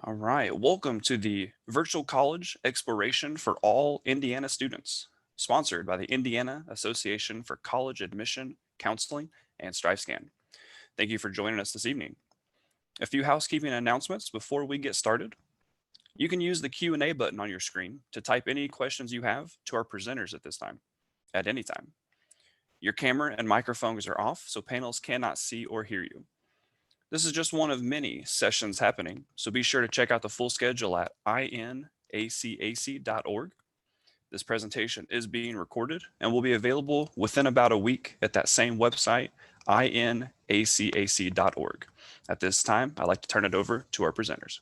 All right, welcome to the Virtual College Exploration for All Indiana Students, sponsored by the Indiana Association for College Admission, Counseling, and StriveScan. Thank you for joining us this evening. A few housekeeping announcements before we get started. You can use the Q&A button on your screen to type any questions you have to our presenters at this time, at any time. Your camera and microphones are off, so panels cannot see or hear you. This is just one of many sessions happening, so be sure to check out the full schedule at inacac.org. This presentation is being recorded and will be available within about a week at that same website, inacac.org. At this time, I'd like to turn it over to our presenters.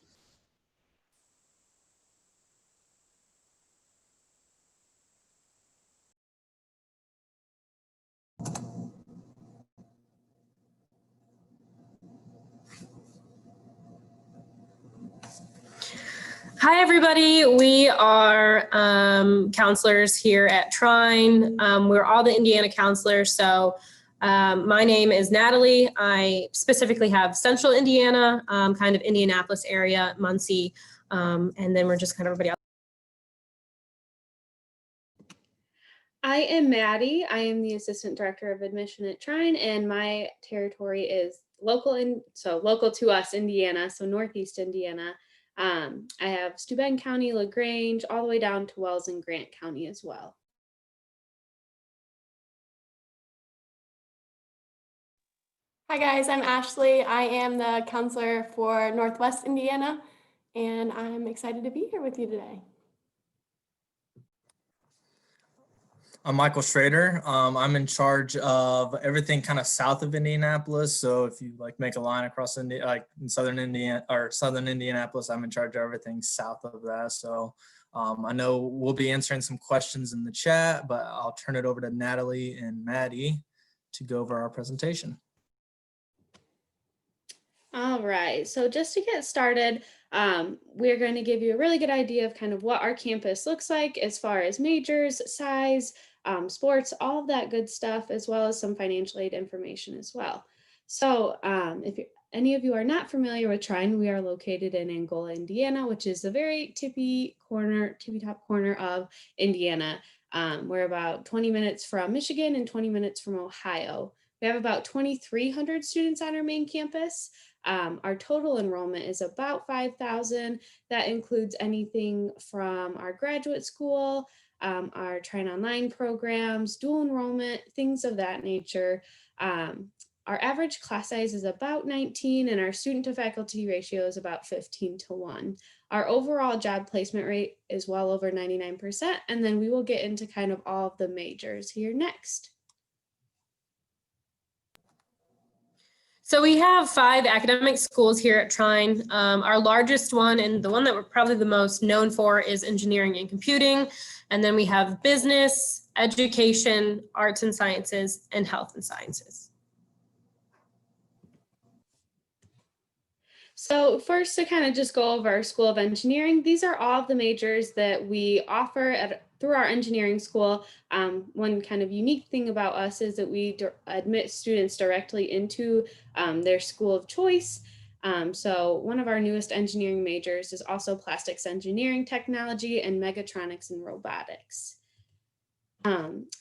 Hi, everybody. We are counselors here at Trine. We're all the Indiana counselors. So my name is Natalie. I specifically have Central Indiana, kind of Indianapolis area, Muncie, and then we're just kind of everybody else. I am Maddie. I am the Assistant Director of Admission at Trine, and my territory is local to us, Indiana, so Northeast Indiana. I have Steuben County, LaGrange, all the way down to Wells and Grant County as well. Hi guys, I'm Ashley. I am the counselor for Northwest Indiana, and I'm excited to be here with you today. I'm Michael Schrader. I'm in charge of everything kind of south of Indianapolis. So if you make a line across in southern Indianapolis, I'm in charge of everything south of that. So I know we'll be answering some questions in the chat, but I'll turn it over to Natalie and Maddie to go over our presentation. All right, so just to get started, we're going to give you a really good idea of kind of what our campus looks like as far as majors, size, sports, all of that good stuff, as well as some financial aid information as well. So if any of you are not familiar with Trine, we are located in Angola, Indiana, which is the very tippy top corner of Indiana. We're about 20 minutes from Michigan and 20 minutes from Ohio. We have about 2,300 students on our main campus. Our total enrollment is about 5,000. That includes anything from our graduate school, our Trine Online programs, dual enrollment, things of that nature. Our average class size is about 19 and our student to faculty ratio is about 15:1. Our overall job placement rate is well over 99%. And then we will get into kind of all of the majors here next. So we have 5 academic schools here at Trine. Our largest one, and the one that we're probably the most known for, is engineering and computing. And then we have business, education, arts and sciences, and health and sciences. So first, to kind of just go over our School of Engineering, these are all of the majors that we offer through our engineering school. One kind of unique thing about us is that we admit students directly into their school of choice. So one of our newest engineering majors is also plastics engineering technology and mechatronics and robotics.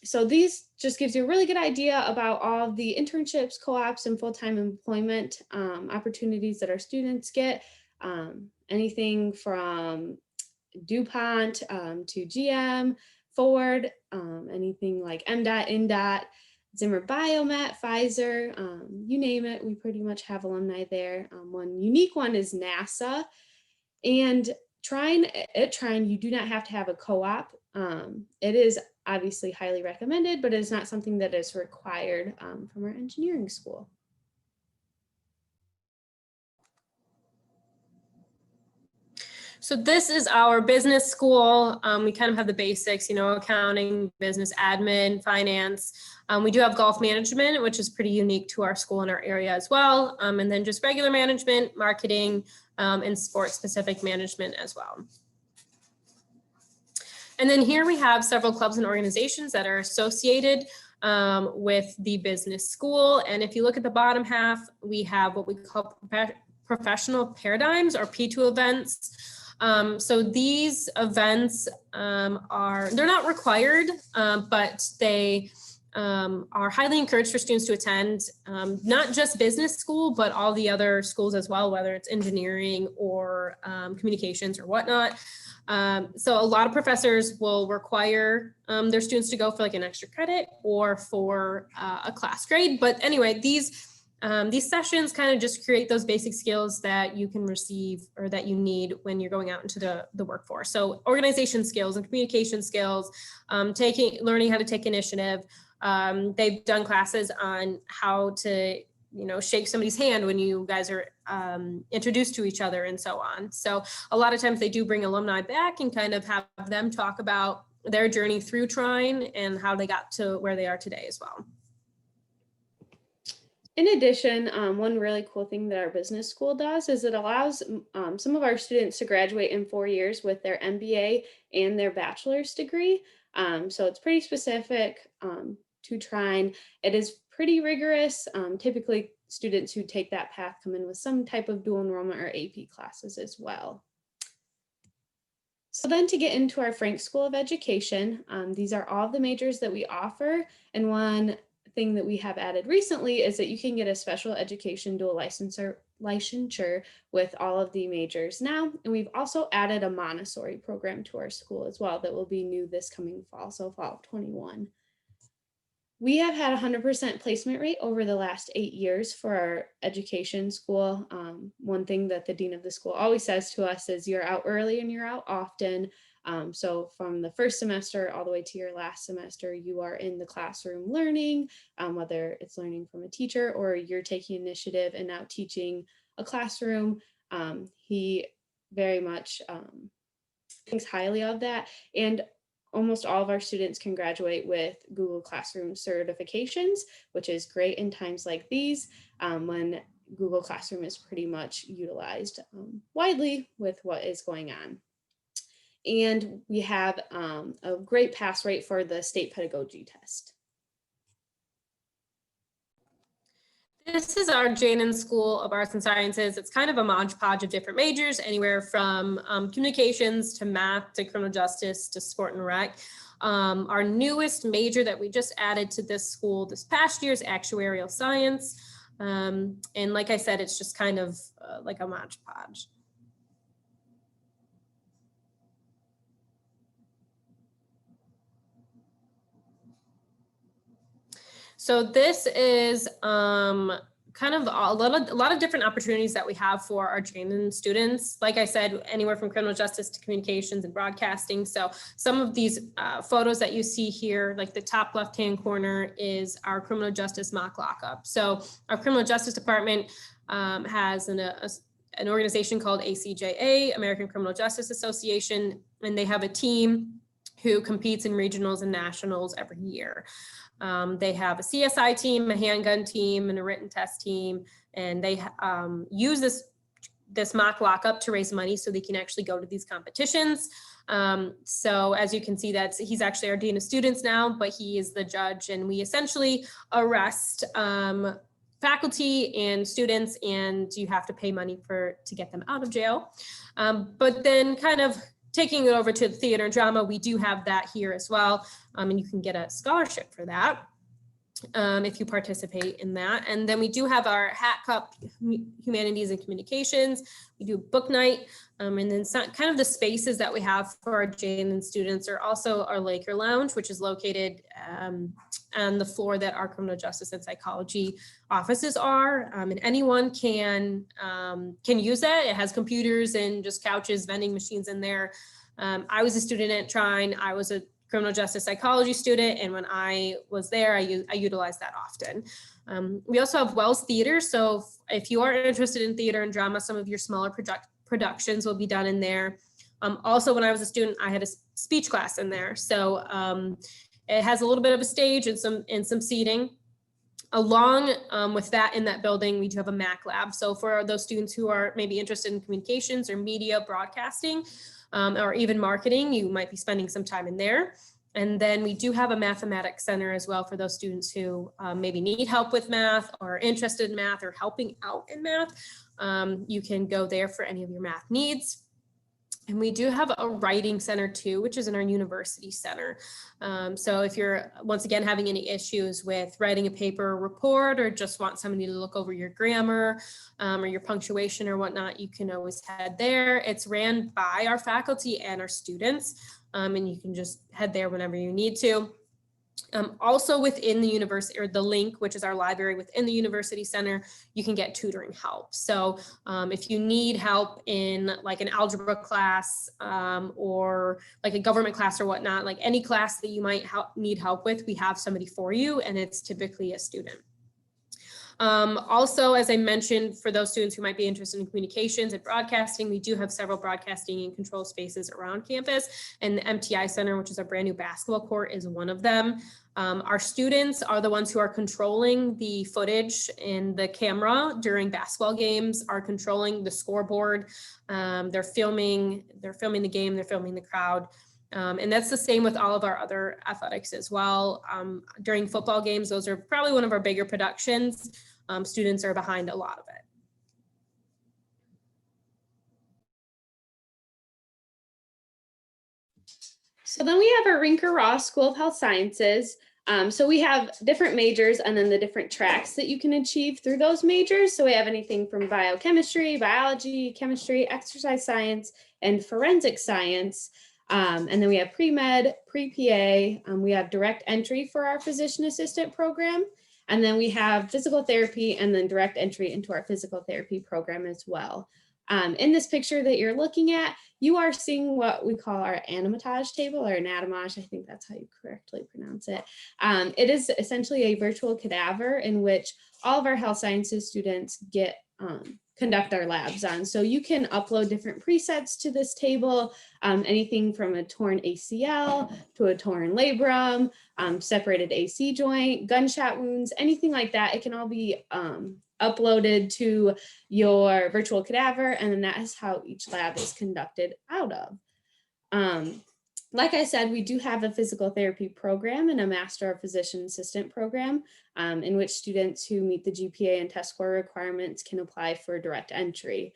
So these just gives you a really good idea about all of the internships, co-ops, and full-time employment opportunities that our students get. Anything from DuPont to GM, Ford, anything like MDOT, INDOT, Zimmer Biomet, Pfizer, you name it, we pretty much have alumni there. One unique one is NASA. And at Trine, you do not have to have a co-op. It is obviously highly recommended, but it's not something that is required from our engineering school. So this is our business school. We kind of have the basics, accounting, business admin, finance. We do have golf management, which is pretty unique to our school and our area as well. And then just regular management, marketing, and sports specific management as well. And then here we have several clubs and organizations that are associated with the business school. And if you look at the bottom half, we have what we call professional paradigms, or P2 events. So these events they're not required, but they are highly encouraged for students to attend, not just business school, but all the other schools as well, whether it's engineering or communications or whatnot. So a lot of professors will require their students to go for like an extra credit or for a class grade. But anyway, these sessions kind of just create those basic skills that you can receive or that you need when you're going out into the workforce. So organization skills and communication skills, learning how to take initiative. They've done classes on how to, shake somebody's hand when you guys are introduced to each other and so on. So a lot of times they do bring alumni back and kind of have them talk about their journey through Trine and how they got to where they are today as well. In addition, one really cool thing that our business school does is it allows some of our students to graduate in 4 years with their MBA and their bachelor's degree. So it's pretty specific to Trine. It is pretty rigorous. Typically, students who take that path come in with some type of dual enrollment or AP classes as well. So then to get into our Frank School of Education, these are all the majors that we offer. And one thing that we have added recently is that you can get a special education dual licensure with all of the majors now. And we've also added a Montessori program to our school as well that will be new this coming fall, so fall of 21. We have had 100% placement rate over the last 8 years for our education school. One thing that the dean of the school always says to us is you're out early and you're out often. So from the first semester all the way to your last semester, you are in the classroom learning, whether it's learning from a teacher or you're taking initiative and now teaching a classroom. He very much thinks highly of that. And almost all of our students can graduate with Google Classroom certifications, which is great in times like these when Google Classroom is pretty much utilized widely with what is going on. And we have a great pass rate for the state pedagogy test. This is our Janin School of Arts and Sciences. It's kind of a modge podge of different majors, anywhere from communications to math to criminal justice to sport and rec. Our newest major that we just added to this school this past year is actuarial science. And like I said, it's just kind of like a modge podge. So this is kind of a lot of different opportunities that we have for our Janin students. Like I said, anywhere from criminal justice to communications and broadcasting. So some of these photos that you see here, like the top left-hand corner is our criminal justice mock lockup. So our criminal justice department has an organization called ACJA, American Criminal Justice Association, and they have a team who competes in regionals and nationals every year. They have a CSI team, a handgun team, and a written test team, and they use this mock lockup to raise money so they can actually go to these competitions. So as you can see, he's actually our dean of students now, but he is the judge, and we essentially arrest faculty and students, and you have to pay money to get them out of jail. But then kind of taking it over to theater and drama, we do have that here as well. And you can get a scholarship for that if you participate in that. And then we do have our Hat Cup Humanities and Communications. We do book night. And then kind of the spaces that we have for our Janin students are also our Laker Lounge, which is located on the floor that our criminal justice and psychology offices are. And anyone can use that. It has computers and just couches, vending machines in there. I was a student at Trine. I was a criminal justice psychology student, and when I was there, I utilized that often. We also have Wells Theater. So if you are interested in theater and drama, some of your smaller productions will be done in there. Also, when I was a student, I had a speech class in there. So it has a little bit of a stage and some seating. Along with that, in that building, we do have a Mac lab. So for those students who are maybe interested in communications or media broadcasting, or even marketing, you might be spending some time in there. And then we do have a mathematics center as well for those students who maybe need help with math or are interested in math or helping out in math. You can go there for any of your math needs. And we do have a writing center too, which is in our university center. So if you're, once again, having any issues with writing a paper report or just want somebody to look over your grammar or your punctuation or whatnot, you can always head there. It's ran by our faculty and our students, and you can just head there whenever you need to. Also within the university, or the link, which is our library within the university center, you can get tutoring help. So if you need help in like an algebra class or like a government class or whatnot, like any class that you might need help with, we have somebody for you, and it's typically a student. Also, as I mentioned, for those students who might be interested in communications and broadcasting, we do have several broadcasting and control spaces around campus, and the MTI Center, which is our brand new basketball court, is one of them. Our students are the ones who are controlling the footage and the camera during basketball games, are controlling the scoreboard. They're filming the game, they're filming the crowd. And that's the same with all of our other athletics as well. During football games, those are probably one of our bigger productions. Students are behind a lot of it. So then we have our Rinker Ross School of Health Sciences. So we have different majors and then the different tracks that you can achieve through those majors. So we have anything from biochemistry, biology, chemistry, exercise science, and forensic science. And then we have pre-med, pre-PA, we have direct entry for our physician assistant program. And then we have physical therapy and then direct entry into our physical therapy program as well. In this picture that you're looking at, you are seeing what we call our anatomage table, or anatomage, I think that's how you correctly pronounce it. It is essentially a virtual cadaver in which all of our health sciences students get conduct our labs on. So you can upload different presets to this table, anything from a torn ACL to a torn labrum, separated AC joint, gunshot wounds, anything like that. It can all be uploaded to your virtual cadaver, and then that is how each lab is conducted out of. Like I said, we do have a physical therapy program and a Master of Physician Assistant program in which students who meet the GPA and test score requirements can apply for direct entry.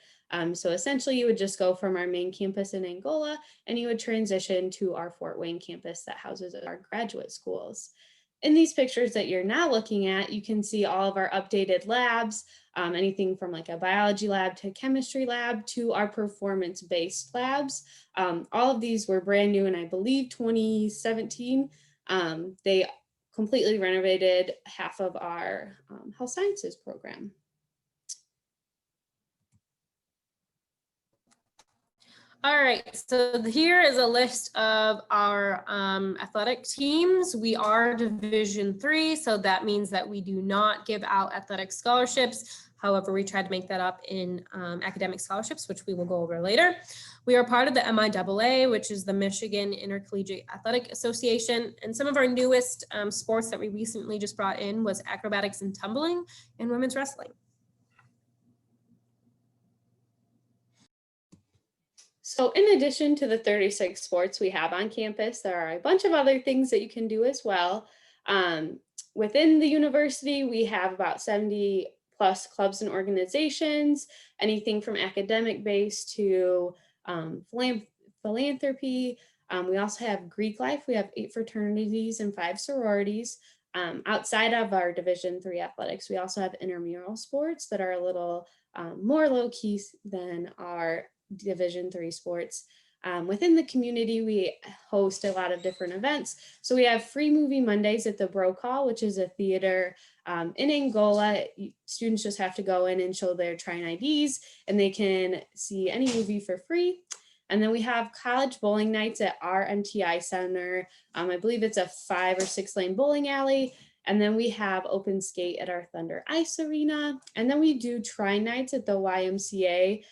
So essentially you would just go from our main campus in Angola and you would transition to our Fort Wayne campus that houses our graduate schools. In these pictures that you're now looking at, you can see all of our updated labs, anything from like a biology lab to a chemistry lab to our performance-based labs. All of these were brand new in, I believe, 2017. They completely renovated half of our health sciences program. All right, so here is a list of our athletic teams. We are Division III, so that means that we do not give out athletic scholarships. However, we try to make that up in academic scholarships, which we will go over later. We are part of the MIAA, which is the Michigan Intercollegiate Athletic Association. And some of our newest sports that we recently just brought in was acrobatics and tumbling and women's wrestling. So in addition to the 36 sports we have on campus, there are a bunch of other things that you can do as well. Within the university, we have about 70 plus clubs and organizations, anything from academic based to philanthropy. We also have Greek life. We have 8 fraternities and 5 sororities. Outside of our Division III athletics, we also have intramural sports that are a little more low key than our Division III sports. Within the community, we host a lot of different events. So we have Free Movie Mondays at the Brokaw, which is a theater in Angola. Students just have to go in and show their Trine IDs, and they can see any movie for free. And then we have college bowling nights at our MTI Center. I believe it's a 5 or 6 lane bowling alley. And then we have open skate at our Thunder Ice Arena. And then we do Trine nights at the YMCA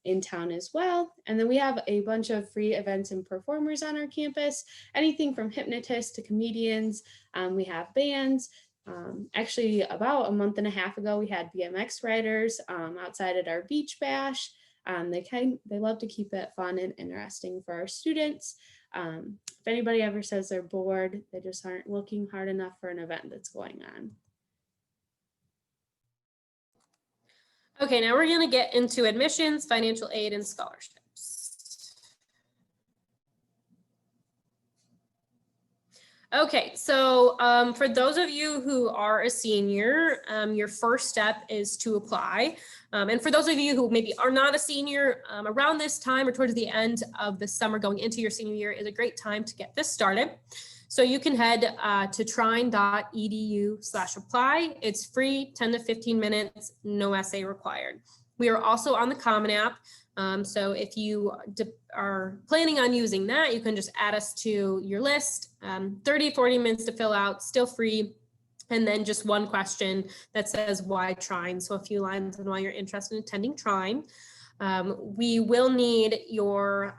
in town as well. And then we have a bunch of free events and performers on our campus, anything from hypnotists to comedians. We have bands. Actually, about a month and a half ago, we had BMX riders outside at our beach bash. They love to keep it fun and interesting for our students. If anybody ever says they're bored, they just aren't looking hard enough for an event that's going on. Okay, now we're going to get into admissions, financial aid, and scholarships. Okay, so for those of you who are a senior, your first step is to apply. And for those of you who maybe are not a senior, around this time or towards the end of the summer going into your senior year is a great time to get this started. So you can head to trine.edu/apply. It's free, 10 to 15 minutes, no essay required. We are also on the Common App. So if you are planning on using that, you can just add us to your list. 30, 40 minutes to fill out, still free. And then just one question that says why Trine. So a few lines on why you're interested in attending Trine. We will need your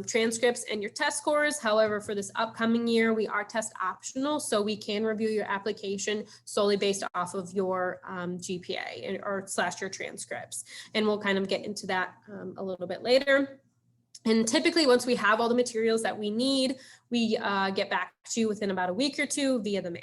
transcripts and your test scores. However, for this upcoming year, we are test optional, so we can review your application solely based off of your GPA or / your transcripts. And we'll kind of get into that a little bit later. And typically, once we have all the materials that we need, we get back to you within about a week or two via the mail.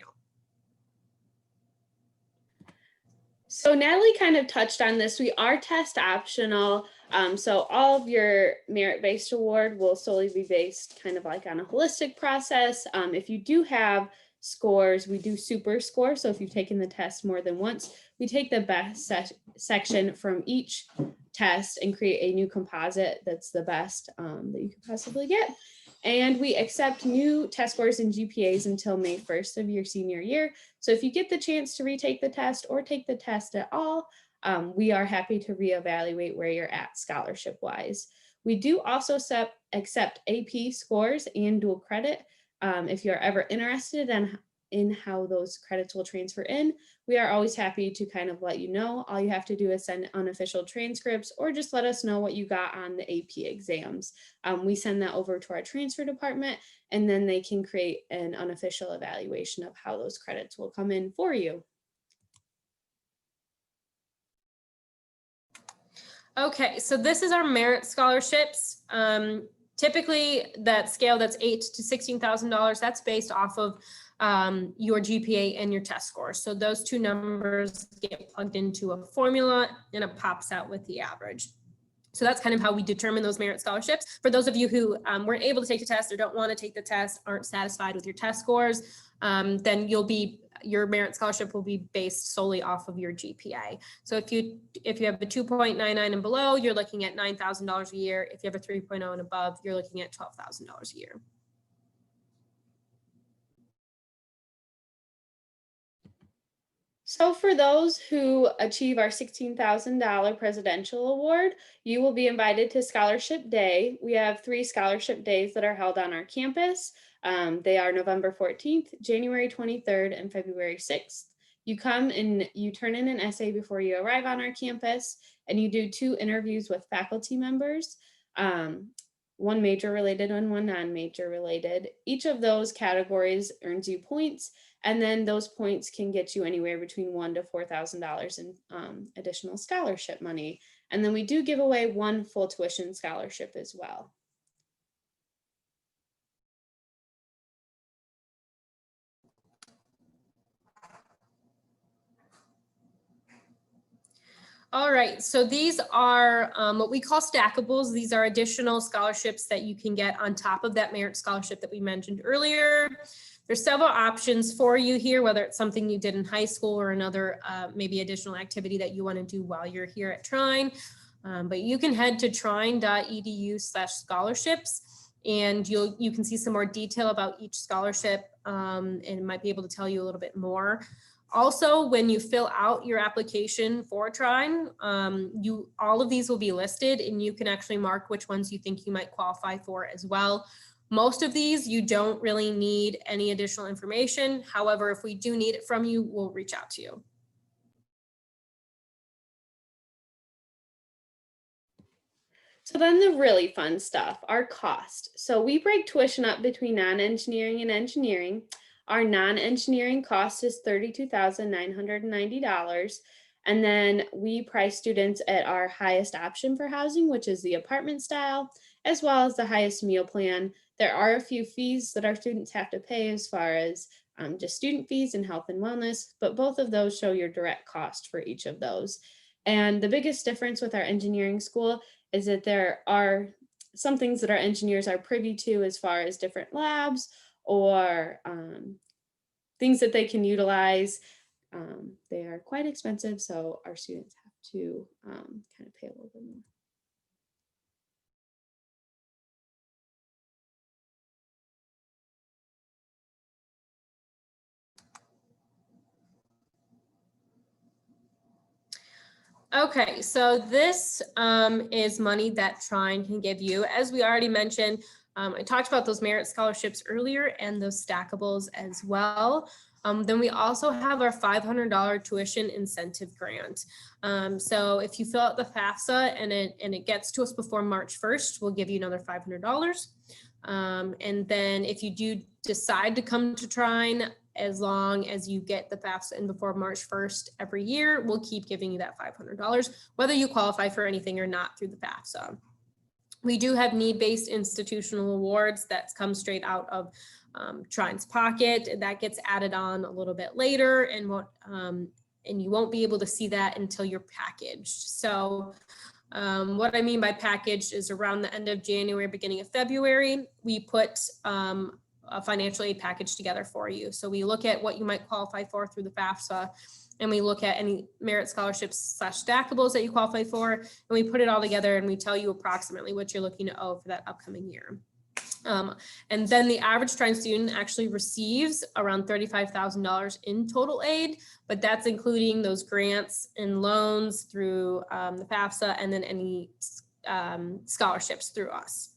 So Natalie kind of touched on this. We are test optional. So all of your merit-based award will solely be based kind of like on a holistic process. If you do have scores, we do super score. So if you've taken the test more than once, we take the best section from each test and create a new composite that's the best that you could possibly get. And we accept new test scores and GPAs until May 1st of your senior year. So if you get the chance to retake the test or take the test at all, we are happy to reevaluate where you're at scholarship wise. We do also accept AP scores and dual credit. If you're ever interested in how those credits will transfer in, we are always happy to kind of let you know. All you have to do is send unofficial transcripts or just let us know what you got on the AP exams. We send that over to our transfer department, and then they can create an unofficial evaluation of how those credits will come in for you. Okay, so this is our merit scholarships. Typically, that scale that's $8,000 to $16,000, that's based off of your GPA and your test score. So those two numbers get plugged into a formula and it pops out with the average. So that's kind of how we determine those merit scholarships. For those of you who weren't able to take the test or don't want to take the test, aren't satisfied with your test scores, then your merit scholarship will be based solely off of your GPA. So if you have a 2.99 and below, you're looking at $9,000 a year. If you have a 3.0 and above, you're looking at $12,000 a year. So for those who achieve our $16,000 presidential award, you will be invited to Scholarship Day. We have 3 scholarship days that are held on our campus. They are November 14th, January 23rd, and February 6th. You come and you turn in an essay before you arrive on our campus, and you do 2 interviews with faculty members, one major related and one non-major related. Each of those categories earns you points, and then those points can get you anywhere between $1,000 to $4,000 in additional scholarship money. And then we do give away 1 full tuition scholarship as well. All right, so these are what we call stackables. These are additional scholarships that you can get on top of that merit scholarship that we mentioned earlier. There's several options for you here, whether it's something you did in high school or another maybe additional activity that you want to do while you're here at Trine. But you can head to trine.edu/scholarships, and you can see some more detail about each scholarship, and it might be able to tell you a little bit more. Also, when you fill out your application for Trine, all of these will be listed, and you can actually mark which ones you think you might qualify for as well. Most of these, you don't really need any additional information. However, if we do need it from you, we'll reach out to you. So then the really fun stuff, our cost. So we break tuition up between non-engineering and engineering. Our non-engineering cost is $32,990. And then we price students at our highest option for housing, which is the apartment style, as well as the highest meal plan. There are a few fees that our students have to pay as far as just student fees and health and wellness, but both of those show your direct cost for each of those. And the biggest difference with our engineering school is that there are some things that our engineers are privy to as far as different labs or things that they can utilize. They are quite expensive, so our students have to kind of pay a little bit more. Okay, so this is money that Trine can give you. As we already mentioned, I talked about those merit scholarships earlier and those stackables as well. Then we also have our $500 tuition incentive grant. So if you fill out the FAFSA and it gets to us before March 1st, we'll give you another $500. And then if you do decide to come to Trine, as long as you get the FAFSA in before March 1st every year, we'll keep giving you that $500, whether you qualify for anything or not through the FAFSA. We do have need-based institutional awards that come straight out of Trine's pocket. That gets added on a little bit later, and you won't be able to see that until you're packaged. So what I mean by packaged is around the end of January, beginning of February, we put a financial aid package together for you. So we look at what you might qualify for through the FAFSA, and we look at any merit scholarships / stackables that you qualify for, and we put it all together and we tell you approximately what you're looking to owe for that upcoming year. And then the average Trine student actually receives around $35,000 in total aid, but that's including those grants and loans through the FAFSA, and then any scholarships through us.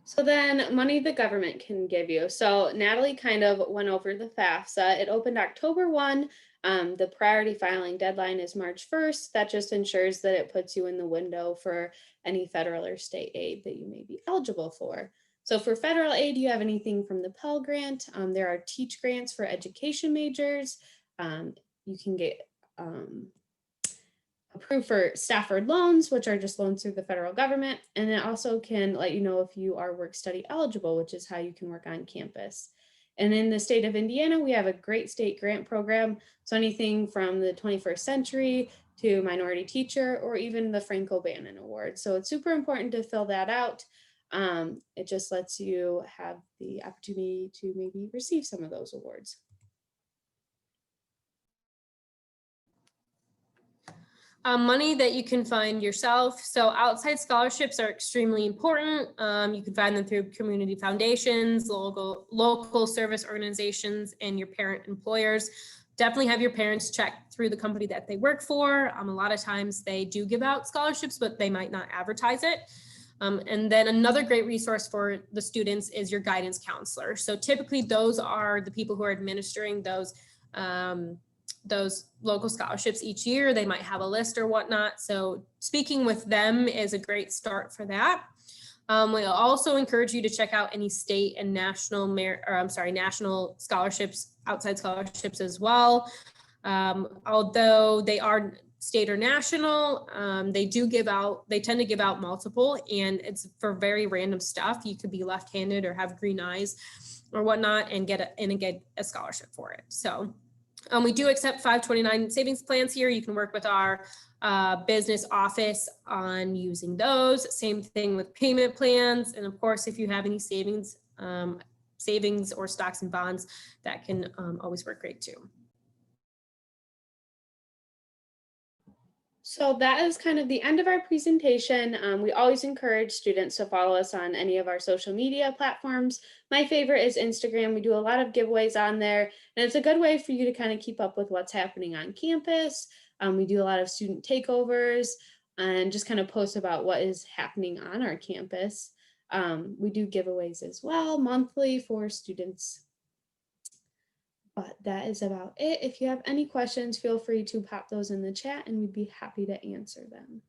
So then money the government can give you. So Natalie kind of went over the FAFSA. It opened October 1. The priority filing deadline is March 1st. That just ensures that it puts you in the window for any federal or state aid that you may be eligible for. So for federal aid, you have anything from the Pell Grant. There are Teach Grants for education majors. You can get approved for Stafford loans, which are just loans through the federal government. And it also can let you know if you are work study eligible, which is how you can work on campus. And in the state of Indiana, we have a great state grant program. So anything from the 21st century to minority teacher, or even the Frank O'Bannon Award. So it's super important to fill that out. It just lets you have the opportunity to maybe receive some of those awards. Money that you can find yourself. So outside scholarships are extremely important. You can find them through community foundations, local service organizations, and your parent employers. Definitely have your parents check through the company that they work for. A lot of times they do give out scholarships, but they might not advertise it. And then another great resource for the students is your guidance counselor. So typically those are the people who are administering those local scholarships each year. They might have a list or whatnot. So speaking with them is a great start for that. We'll also encourage you to check out any state and national national scholarships, outside scholarships as well. Although they are state or national, they tend to give out multiple, and it's for very random stuff. You could be left-handed or have green eyes or whatnot and get a scholarship for it. So we do accept 529 savings plans here. You can work with our business office on using those. Same thing with payment plans. And of course, if you have any savings or stocks and bonds, that can always work great too. So that is kind of the end of our presentation. We always encourage students to follow us on any of our social media platforms. My favorite is Instagram. We do a lot of giveaways on there, and it's a good way for you to kind of keep up with what's happening on campus. We do a lot of student takeovers and just kind of post about what is happening on our campus. We do giveaways as well monthly for students. But that is about it. If you have any questions, feel free to pop those in the chat and we'd be happy to answer them.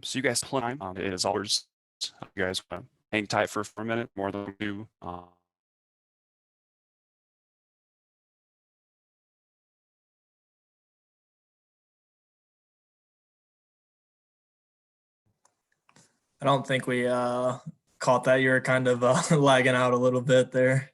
So you guys plan. It is always you guys hang tight for a minute more than we do. I don't think we caught that. You were kind of lagging out a little bit there.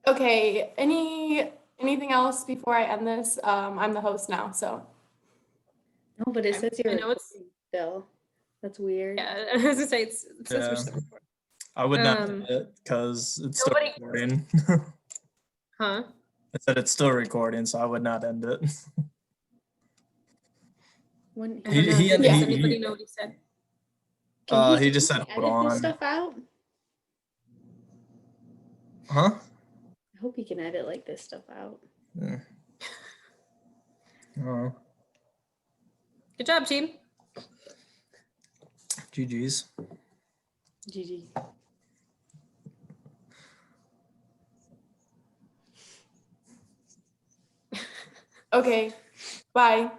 Okay, anything else before I end this? I'm the host now, so. No, but it Okay. says you're I know it's, recording still. That's weird. yeah, I was gonna say, it says we're Yeah. still recording. I would not Um, end it because it's still nobody- recording. Huh? I said it's still recording, so I would not end it. When, I don't know. He- Does Yeah. anybody know what he said? He just said, edit "Hold this on." stuff out? Huh? I hope he can edit like this stuff out. Yeah. Oh, Good job, team. GG's. GG. Okay, bye.